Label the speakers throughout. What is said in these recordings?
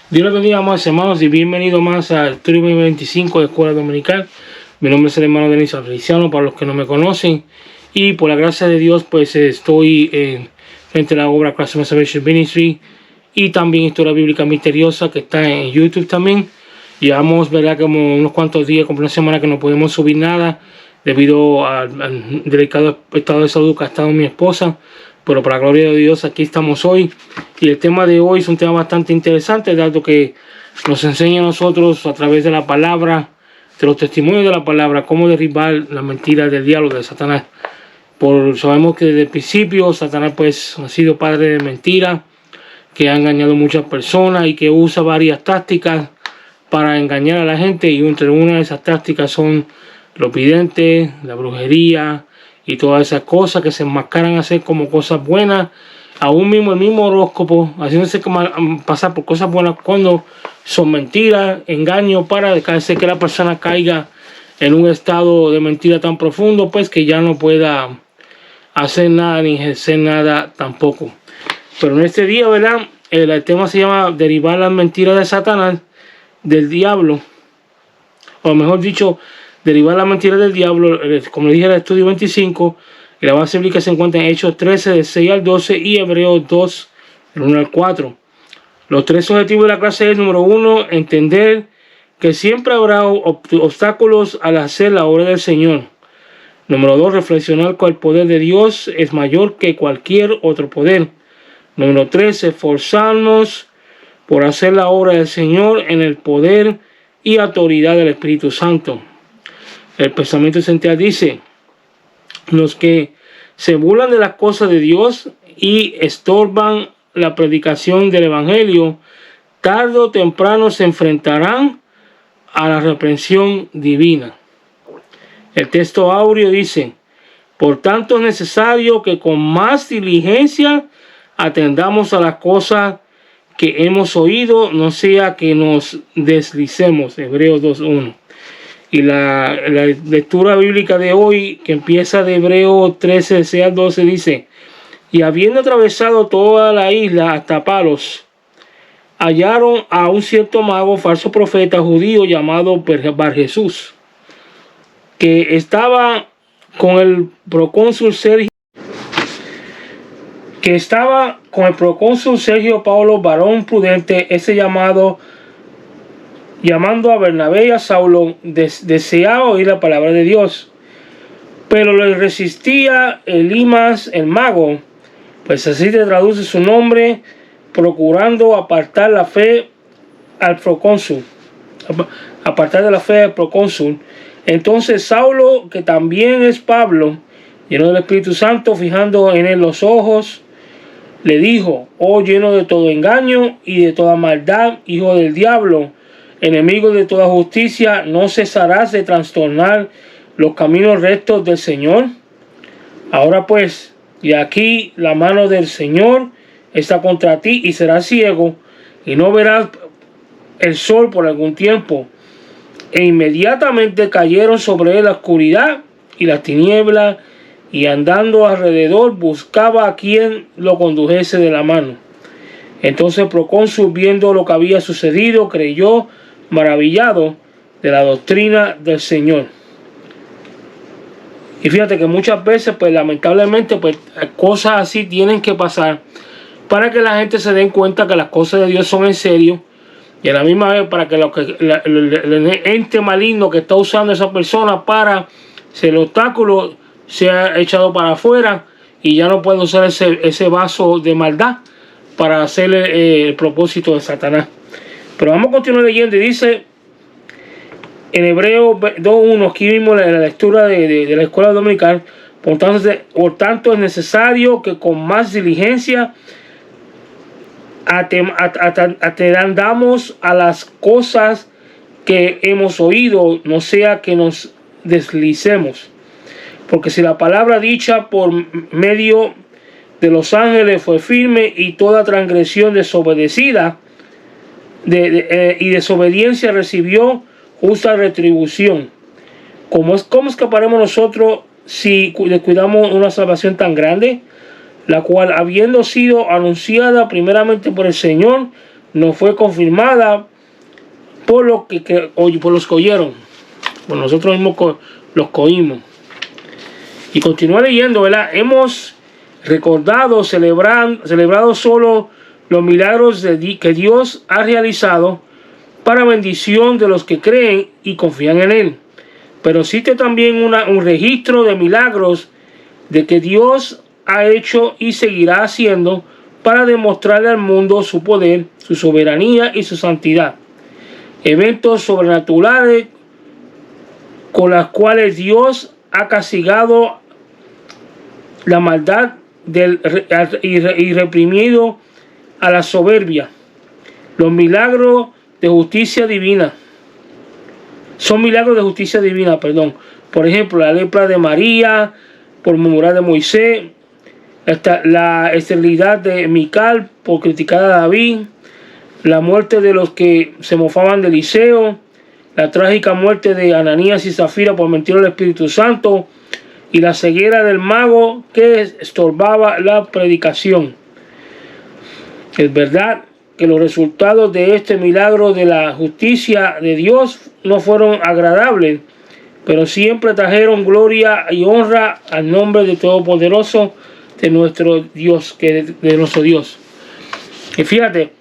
Speaker 1: Dios les bendiga, amados hermanos, y bienvenidos más al Estudio 2025 de Escuela Dominical. Mi nombre es el hermano Denis Feliciano, para los que no me conocen. Y por la gracia de Dios, pues estoy frente a la obra Christ Salvation Ministry y también Historia Bíblica Misteriosa, que está en YouTube también. Llevamos, verdad, como unos cuantos días, como una semana que no podemos subir nada debido al delicado estado de salud que ha estado mi esposa. Pero para la gloria de Dios, aquí estamos hoy. Y el tema de hoy es un tema bastante interesante, dado que nos enseña a nosotros a través de la palabra, de los testimonios de la palabra, cómo derribar la mentira del diablo, de Satanás. Sabemos que desde el principio Satanás pues ha sido padre de mentira, que ha engañado a muchas personas y que usa varias tácticas para engañar a la gente. Y entre una de esas tácticas son los videntes, la brujería y todas esas cosas que se enmascaran a hacer como cosas buenas. Aún mismo el mismo horóscopo haciéndose pasar por cosas buenas cuando son mentiras, engaños, para hacer que la persona caiga en un estado de mentira tan profundo, pues que ya no pueda hacer nada ni ejercer nada tampoco. Pero en este día, ¿verdad? El tema se llama derribar las mentiras de Satanás, del diablo, o mejor dicho, derribar las mentiras del diablo. Como le dije, el estudio 25, y la base bíblica se encuentra en Hechos 13, del 6 al 12, y Hebreos 2, del 1 al 4. Los tres objetivos de la clase es: número 1, entender que siempre habrá obstáculos al hacer la obra del Señor. Número 2, reflexionar que el poder de Dios es mayor que cualquier otro poder. Número 3, esforzarnos por hacer la obra del Señor en el poder y autoridad del Espíritu Santo. El pensamiento central dice: los que se burlan de las cosas de Dios y estorban la predicación del Evangelio, tarde o temprano se enfrentarán a la reprensión divina. El texto áureo dice: por tanto es necesario que con más diligencia atendamos a las cosas que hemos oído, no sea que nos deslicemos. Hebreos 2.1. Y la lectura bíblica de hoy, que empieza de Hebreos 13, 6 al 12, dice: y habiendo atravesado toda la isla hasta Palos, hallaron a un cierto mago, falso profeta judío, llamado Bar Jesús, que estaba con el procónsul Sergio Paulo, varón prudente, llamando a Bernabé y a Saulo, deseaba oír la palabra de Dios. Pero le resistía Elimas, el mago, pues así se traduce su nombre, procurando apartar la fe al procónsul. Apartar de la fe al procónsul. Entonces Saulo, que también es Pablo, lleno del Espíritu Santo, fijando en él los ojos, le dijo: oh, lleno de todo engaño y de toda maldad, hijo del diablo, enemigo de toda justicia, ¿no cesarás de trastornar los caminos rectos del Señor? Ahora pues, y aquí la mano del Señor está contra ti, y serás ciego, y no verás el sol por algún tiempo. E inmediatamente cayeron sobre él la oscuridad y las tinieblas, y andando alrededor buscaba a quien lo condujese de la mano. Entonces el procónsul, viendo lo que había sucedido, creyó, maravillado de la doctrina del Señor. Y fíjate que muchas veces, pues lamentablemente, pues cosas así tienen que pasar para que la gente se den cuenta que las cosas de Dios son en serio, y a la misma vez para que el ente maligno que está usando a esa persona para si el obstáculo sea echado para afuera y ya no puede usar ese vaso de maldad para hacer el propósito de Satanás. Pero vamos a continuar leyendo, y dice en Hebreos 2.1, aquí mismo la lectura de la escuela dominical: por tanto es necesario que con más diligencia atendamos a las cosas que hemos oído, no sea que nos deslicemos. Porque si la palabra dicha por medio de los ángeles fue firme, y toda transgresión desobedecida y desobediencia recibió justa retribución, ¿cómo escaparemos nosotros si descuidamos una salvación tan grande, la cual, habiendo sido anunciada primeramente por el Señor, nos fue confirmada por los que oyeron. Por nosotros mismos los oímos. Y continúa leyendo, ¿verdad? Hemos recordado, celebrado solo los milagros que Dios ha realizado para bendición de los que creen y confían en Él. Pero existe también un registro de milagros de que Dios ha hecho y seguirá haciendo para demostrarle al mundo su poder, su soberanía y su santidad. Eventos sobrenaturales con los cuales Dios ha castigado la maldad y reprimido a la soberbia. Los milagros de justicia divina. Son milagros de justicia divina, perdón. Por ejemplo, la lepra de María, por murmurar de Moisés, la esterilidad de Mical por criticar a David, la muerte de los que se mofaban de Eliseo, la trágica muerte de Ananías y Zafira por mentir al Espíritu Santo, y la ceguera del mago que estorbaba la predicación. Es verdad que los resultados de este milagro de la justicia de Dios no fueron agradables, pero siempre trajeron gloria y honra al nombre de Todopoderoso de nuestro Dios, de nuestro Dios. Y fíjate,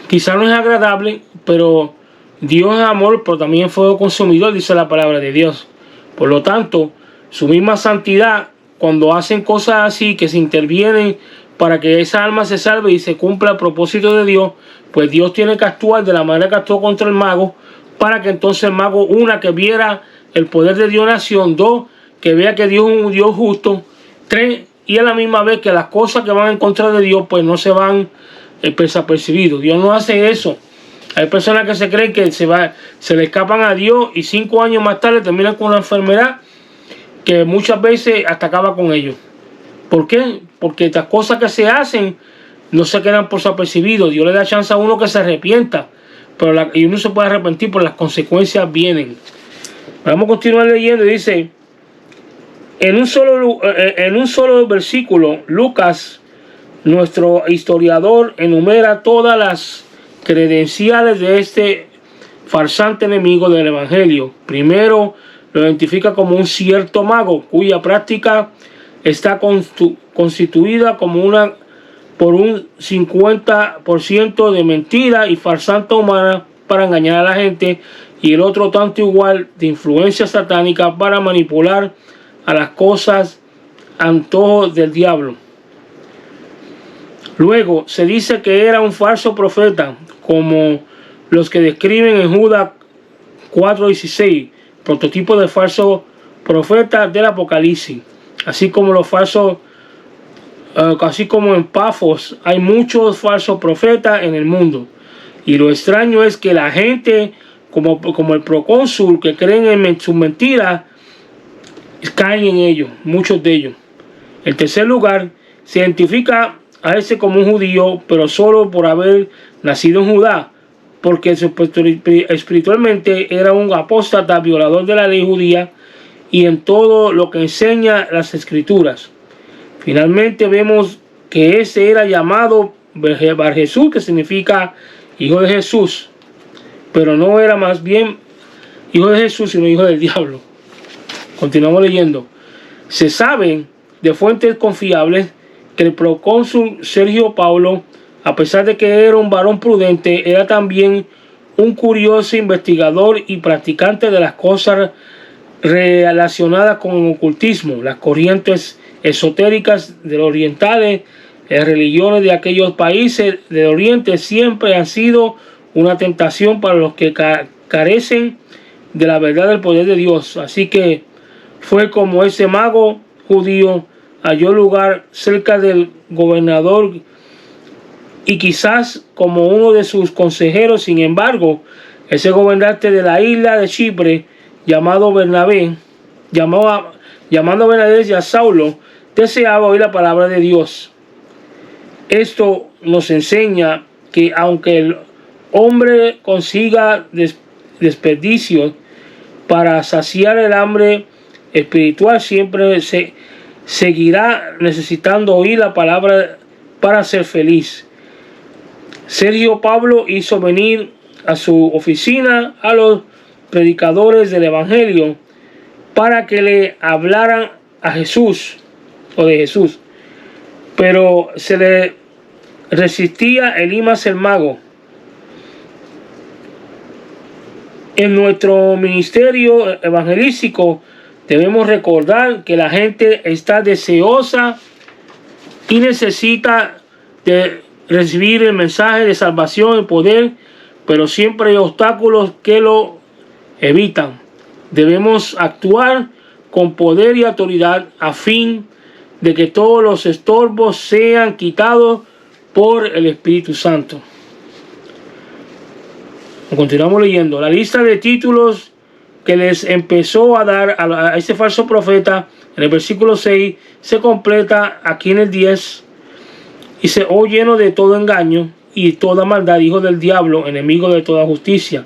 Speaker 1: quizá no es agradable, pero Dios es amor, pero también fuego consumidor, dice la palabra de Dios. Por lo tanto, su misma santidad, cuando hacen cosas así, que se intervienen para que esa alma se salve y se cumpla el propósito de Dios, pues Dios tiene que actuar de la manera que actuó contra el mago, para que entonces el mago, una, que viera el poder de Dios en acción, dos, que vea que Dios es un Dios justo, tres, y a la misma vez que las cosas que van en contra de Dios, pues no se van desapercibidos. Dios no hace eso. Hay personas que se creen que se le escapan a Dios y 5 años más tarde terminan con una enfermedad que muchas veces hasta acaba con ellos. ¿Por qué? Porque estas cosas que se hacen no se quedan por desapercibidos. Dios le da chance a uno que se arrepienta, y uno se puede arrepentir, pero las consecuencias vienen. Vamos a continuar leyendo. Dice, en un solo versículo, Lucas, nuestro historiador, enumera todas las credenciales de este farsante enemigo del Evangelio. Primero, lo identifica como un cierto mago, cuya práctica está constituida como por un 50% de mentira y farsante humana para engañar a la gente, y el otro tanto igual de influencia satánica para manipular a las cosas antojos del diablo. Luego se dice que era un falso profeta, como los que describen en Judas 4:16, prototipo de falso profeta del Apocalipsis, así como los falsos, así como en Pafos hay muchos falsos profetas en el mundo. Y lo extraño es que la gente, como el procónsul, que creen en sus mentiras, caen en ellos, muchos de ellos. En tercer lugar, se identifica a ese como un judío, pero solo por haber nacido en Judá, porque espiritualmente era un apóstata, violador de la ley judía y en todo lo que enseña las escrituras. Finalmente vemos que ese era llamado Bar Jesús, que significa hijo de Jesús, pero no era más bien hijo de Jesús, sino hijo del diablo. Continuamos leyendo. Se sabe de fuentes confiables que el procónsul Sergio Paulo, a pesar de que era un varón prudente, era también un curioso investigador y practicante de las cosas relacionadas con el ocultismo, las corrientes esotéricas de los orientales, las religiones de aquellos países del oriente siempre han sido una tentación para los que carecen de la verdad del poder de Dios. Así que fue como ese mago judío halló lugar cerca del gobernador y quizás como uno de sus consejeros. Sin embargo, ese gobernante de la isla de Chipre, llamando a Bernabé y a Saulo, deseaba oír la palabra de Dios. Esto nos enseña que aunque el hombre consiga desperdicio para saciar el hambre espiritual, siempre seguirá necesitando oír la palabra para ser feliz. Sergio Pablo hizo venir a su oficina a los predicadores del Evangelio para que le hablaran a Jesús o de Jesús, pero se le resistía Elimas el mago. En nuestro ministerio evangelístico debemos recordar que la gente está deseosa y necesita de recibir el mensaje de salvación y poder, pero siempre hay obstáculos que lo evitan. Debemos actuar con poder y autoridad a fin de que todos los estorbos sean quitados por el Espíritu Santo. Continuamos leyendo. La lista de títulos que les empezó a dar a este falso profeta en el versículo 6 se completa aquí en el 10. Dice: oh lleno de todo engaño y toda maldad, hijo del diablo, enemigo de toda justicia.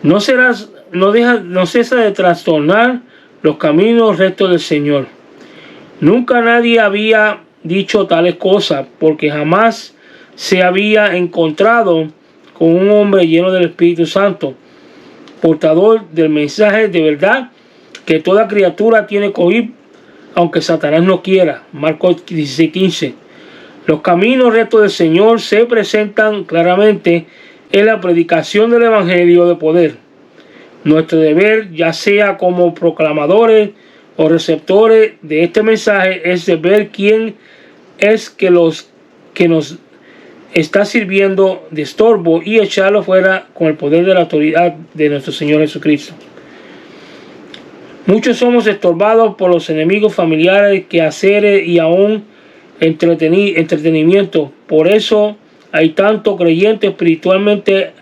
Speaker 1: No cesa de trastornar los caminos rectos del Señor. Nunca nadie había dicho tales cosas, porque jamás se había encontrado con un hombre lleno del Espíritu Santo, portador del mensaje de verdad que toda criatura tiene que oír, aunque Satanás no quiera. Marcos 16:15. Los caminos rectos del Señor se presentan claramente en la predicación del Evangelio de poder. Nuestro deber, ya sea como proclamadores o receptores de este mensaje, es de ver quién es que nos está sirviendo de estorbo y echarlo fuera con el poder de la autoridad de nuestro Señor Jesucristo. Muchos somos estorbados por los enemigos familiares, quehaceres y aún entretenimiento. Por eso hay tanto creyente espiritualmente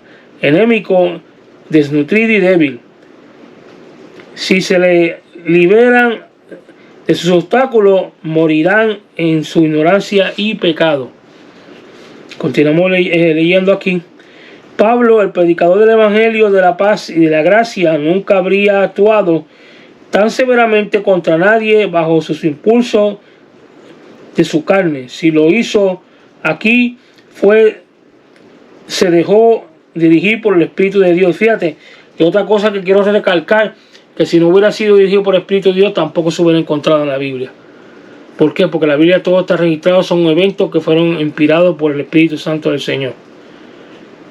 Speaker 1: anémico, desnutrido y débil. Si se le liberan de sus obstáculos, morirán en su ignorancia y pecado. Continuamos leyendo aquí. Pablo, el predicador del Evangelio de la paz y de la gracia, nunca habría actuado tan severamente contra nadie bajo sus impulsos de su carne. Si lo hizo aquí, se dejó dirigir por el Espíritu de Dios. Fíjate, que otra cosa que quiero recalcar, que si no hubiera sido dirigido por el Espíritu de Dios, tampoco se hubiera encontrado en la Biblia. ¿Por qué? Porque la Biblia todo está registrado, son eventos que fueron inspirados por el Espíritu Santo del Señor.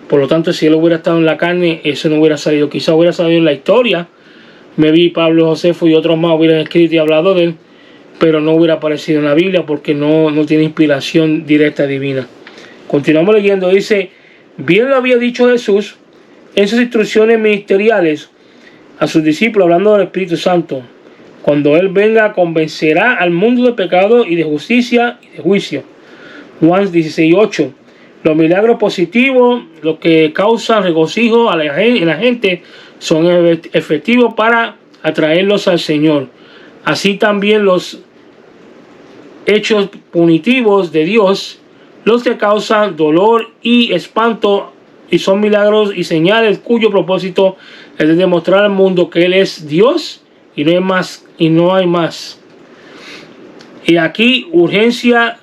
Speaker 1: Por lo tanto, si él hubiera estado en la carne, eso no hubiera salido. Quizá hubiera salido en la historia. Pablo, Josefo y otros más hubieran escrito y hablado de él, pero no hubiera aparecido en la Biblia porque no tiene inspiración directa divina. Continuamos leyendo. Dice: bien lo había dicho Jesús en sus instrucciones ministeriales a sus discípulos, hablando del Espíritu Santo. Cuando Él venga, convencerá al mundo de pecado y de justicia y de juicio. Juan 16:8. Los milagros positivos, los que causan regocijo en la gente, son efectivos para atraerlos al Señor. Así también los hechos punitivos de Dios, los que causan dolor y espanto, y son milagros y señales cuyo propósito es de demostrar al mundo que Él es Dios y no hay más. Y aquí urgencia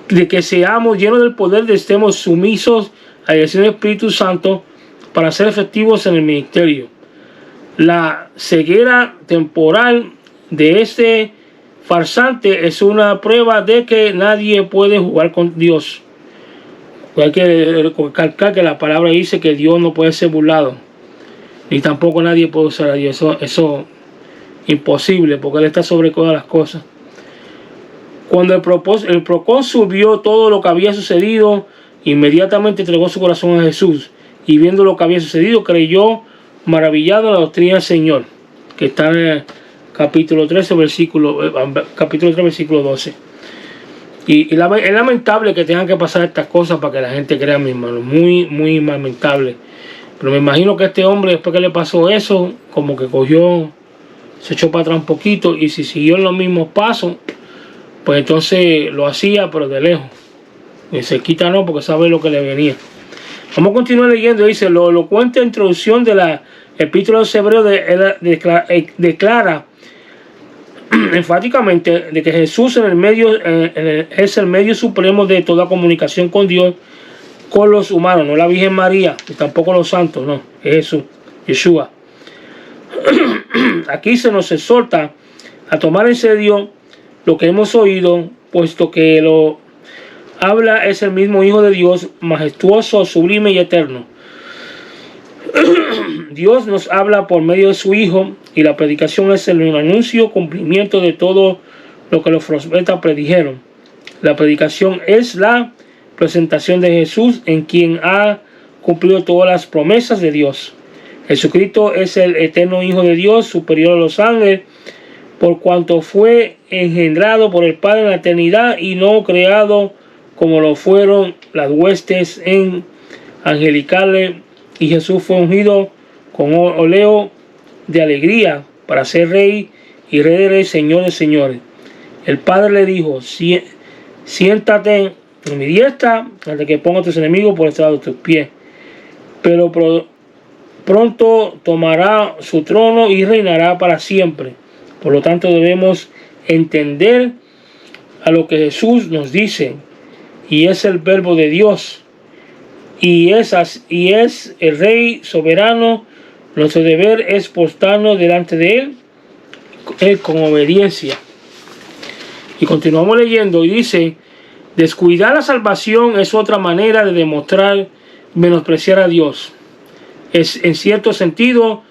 Speaker 1: de que seamos llenos del poder, de estemos sumisos a la dirección del Espíritu Santo para ser efectivos en el ministerio. La ceguera temporal de este farsante es una prueba de que nadie puede jugar con Dios. Hay que recalcar que la palabra dice que Dios no puede ser burlado, ni tampoco nadie puede usar a Dios. Eso imposible, porque Él está sobre todas las cosas. Cuando el procónsul vio todo lo que había sucedido, inmediatamente entregó su corazón a Jesús, y viendo lo que había sucedido, creyó maravillado en la doctrina del Señor, que está en el capítulo 3, versículo 12. Y es lamentable que tengan que pasar estas cosas para que la gente crea, mi hermano. Muy, muy lamentable. Pero me imagino que este hombre, después que le pasó eso, como que se echó para atrás un poquito, y si siguió en los mismos pasos, pues entonces lo hacía, pero de lejos. Y se quita no, porque sabe lo que le venía. Vamos a continuar leyendo. Dice: la elocuente introducción de la epístola de los Hebreos declara enfáticamente de que Jesús es el medio supremo de toda comunicación con Dios, con los humanos, no la Virgen María, y tampoco los santos, no, es Jesús, Yeshua. Aquí se nos exhorta a tomar en serio lo que hemos oído, puesto que lo habla es el mismo Hijo de Dios, majestuoso, sublime y eterno. Dios nos habla por medio de su Hijo, y la predicación es el anuncio, cumplimiento de todo lo que los profetas predijeron. La predicación es la presentación de Jesús, en quien ha cumplido todas las promesas de Dios. Jesucristo es el eterno Hijo de Dios, superior a los ángeles, por cuanto fue engendrado por el Padre en la eternidad y no creado como lo fueron las huestes angelicales. Y Jesús fue ungido con óleo de alegría para ser rey y rey de reyes, señor de señores. El Padre le dijo: siéntate en mi diestra hasta que ponga a tus enemigos por estrado de tus pies. Pero pronto tomará su trono y reinará para siempre. Por lo tanto, debemos entender a lo que Jesús nos dice, y es el verbo de Dios, y es el Rey soberano. Nuestro deber es postrarnos delante de Él con obediencia. Y continuamos leyendo y dice: descuidar la salvación es otra manera de demostrar menospreciar a Dios. Es, en cierto sentido,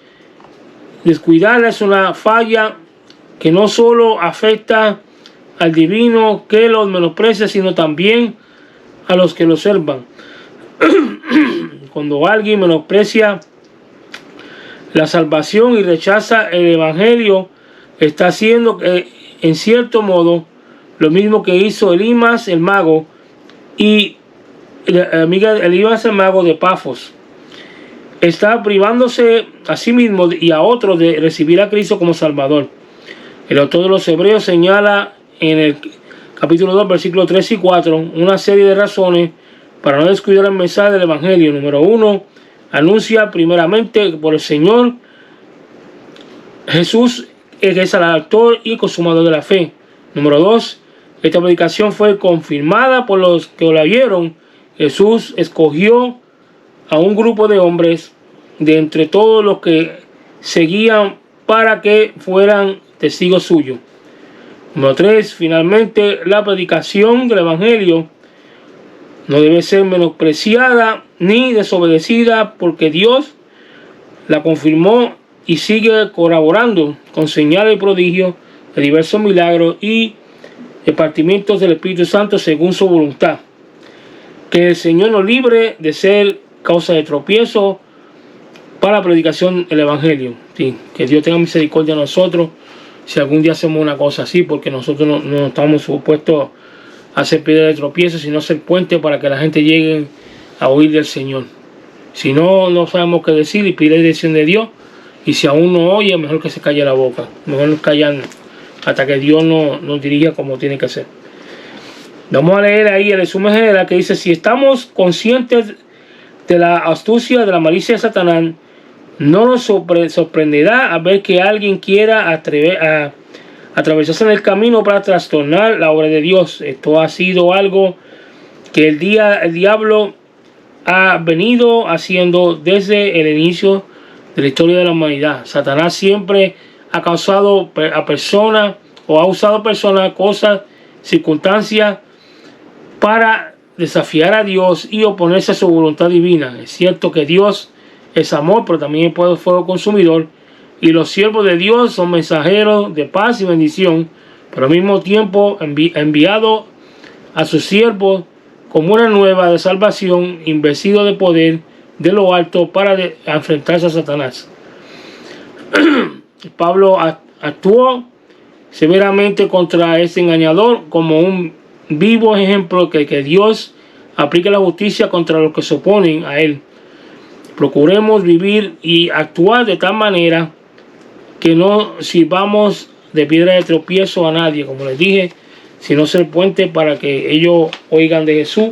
Speaker 1: descuidarla es una falla que no solo afecta al divino que los menosprecia, sino también a los que lo observan. Cuando alguien menosprecia la salvación y rechaza el evangelio, está haciendo en cierto modo lo mismo que hizo Elimas el mago y Elimas el mago de Pafos. Está privándose a sí mismo y a otros de recibir a Cristo como Salvador. El autor de los Hebreos señala en el capítulo 2, versículos 3 y 4, una serie de razones para no descuidar el mensaje del Evangelio. Número 1, anuncia primeramente por el Señor Jesús, que es el autor y consumador de la fe. Número 2, esta predicación fue confirmada por los que la vieron. Jesús escogió a un grupo de hombres de entre todos los que seguían para que fueran testigos suyos. Número 3, finalmente, la predicación del Evangelio no debe ser menospreciada ni desobedecida, porque Dios la confirmó y sigue colaborando con señales y prodigios de diversos milagros y repartimientos del Espíritu Santo según su voluntad. Que el Señor nos libre de ser causa de tropiezo para la predicación del Evangelio. Sí, que Dios tenga misericordia de nosotros si algún día hacemos una cosa así, porque nosotros no estamos supuestos a hacer piedra de tropiezo, sino hacer puente para que la gente llegue a oír del Señor. Si no sabemos qué decir y pedir la dirección de Dios, y si aún no oye, mejor que se calle la boca, mejor callarnos hasta que Dios nos dirija como tiene que ser. Vamos a leer ahí el resumen general que dice: si estamos conscientes de la astucia, de la malicia de Satanás, no nos sorprenderá a ver que alguien quiera atravesarse en el camino para trastornar la obra de Dios. Esto ha sido algo que el diablo ha venido haciendo desde el inicio de la historia de la humanidad. Satanás siempre ha causado a personas, o ha usado personas, cosas, circunstancias para desafiar a Dios y oponerse a su voluntad divina. Es cierto que Dios es amor, pero también es fuego consumidor, y los siervos de Dios son mensajeros de paz y bendición, pero al mismo tiempo enviado a sus siervos como una nueva de salvación, investido de poder de lo alto para enfrentarse a Satanás. Pablo actuó severamente contra este engañador como un vivo ejemplo que Dios aplique la justicia contra los que se oponen a él. Procuremos vivir y actuar de tal manera que no sirvamos de piedra de tropiezo a nadie, como les dije, sino ser puente para que ellos oigan de Jesús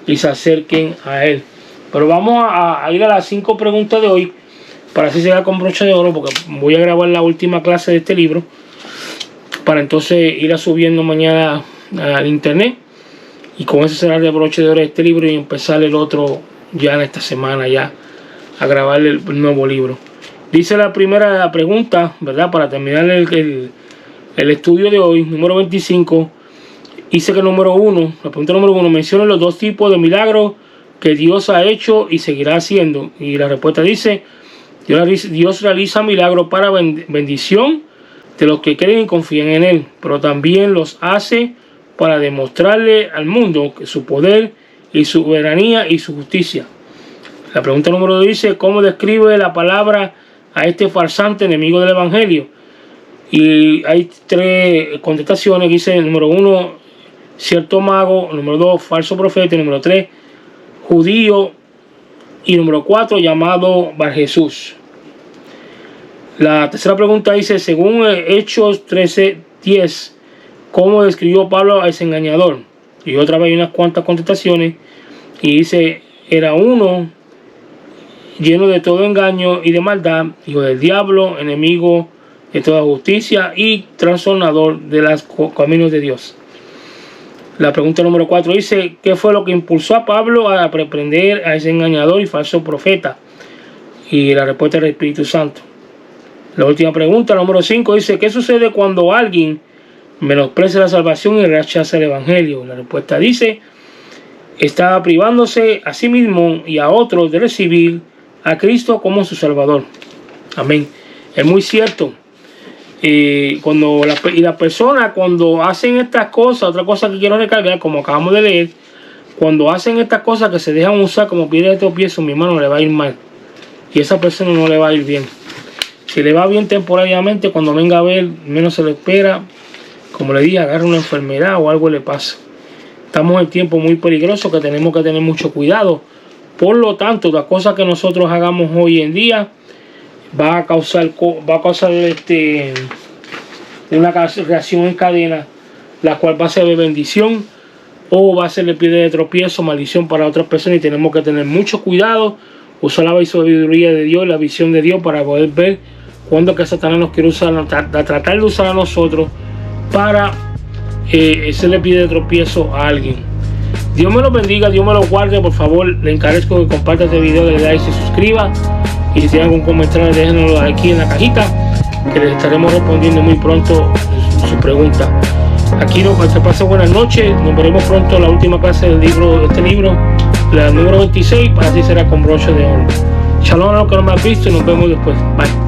Speaker 1: y se acerquen a Él. Pero vamos a ir a las 5 preguntas de hoy, para así llegar con broche de oro, porque voy a grabar la última clase de este libro. para entonces ir a subiendo mañana al internet, y con eso será el broche de oro de este libro y empezar el otro ya en esta semana ya a grabar el nuevo libro. Dice la primera pregunta, ¿verdad? Para terminar el estudio de hoy, número 25, dice que la pregunta número 1 menciona los dos tipos de milagros que Dios ha hecho y seguirá haciendo. Y la respuesta dice: Dios realiza milagros para bendición de los que creen y confían en Él, pero también los hace para demostrarle al mundo que su poder y su soberanía y su justicia. La pregunta número 2 dice: ¿cómo describe la palabra a este farsante enemigo del Evangelio? Y hay 3 contestaciones. Dice: número 1, cierto mago; número 2, falso profeta; número 3, judío; y número 4, llamado Bar Jesús. La tercera pregunta dice: según Hechos 13:10, ¿cómo describió Pablo a ese engañador? Y otra vez hay unas cuantas contestaciones, y dice: era uno lleno de todo engaño y de maldad, hijo del diablo, enemigo de toda justicia y trastornador de los caminos de Dios. La pregunta número 4 dice: ¿qué fue lo que impulsó a Pablo a reprender a ese engañador y falso profeta? Y la respuesta es el Espíritu Santo. La última pregunta, número 5, dice: ¿qué sucede cuando alguien menosprecia la salvación y rechaza el Evangelio? La respuesta dice: está privándose a sí mismo y a otros de recibir a Cristo como su Salvador. Amén. Es muy cierto. Las personas cuando hacen estas cosas, otra cosa que quiero recargar, como acabamos de leer, cuando hacen estas cosas que se dejan usar como piedra de tropiezo, mi hermano, le va a ir mal. Y a esa persona no le va a ir bien. Si le va bien temporariamente, cuando venga a ver, menos se le espera, como le dije, agarra una enfermedad o algo le pasa. Estamos en tiempo muy peligroso que tenemos que tener mucho cuidado. Por lo tanto, las cosas que nosotros hagamos hoy en día va a causar una reacción en cadena, la cual va a ser de bendición o va a ser de piedra de tropiezo, maldición para otras personas, y tenemos que tener mucho cuidado, usar la sabiduría de Dios, la visión de Dios, para poder ver cuándo que Satanás nos quiere usar, tratar de usar a nosotros para hacerle piedra de tropiezo a alguien. Dios me lo bendiga, Dios me lo guarde. Por favor, le encarezco que comparta este video, le dé like, se suscriba, y si tiene algún comentario, déjenlo aquí en la cajita, que les estaremos respondiendo muy pronto su pregunta. Aquí que pase buenas noches. Nos veremos pronto en la última clase del libro, este libro, la número 26, para así será con broche de oro. Shalom a los que no me han visto, y nos vemos después. Bye.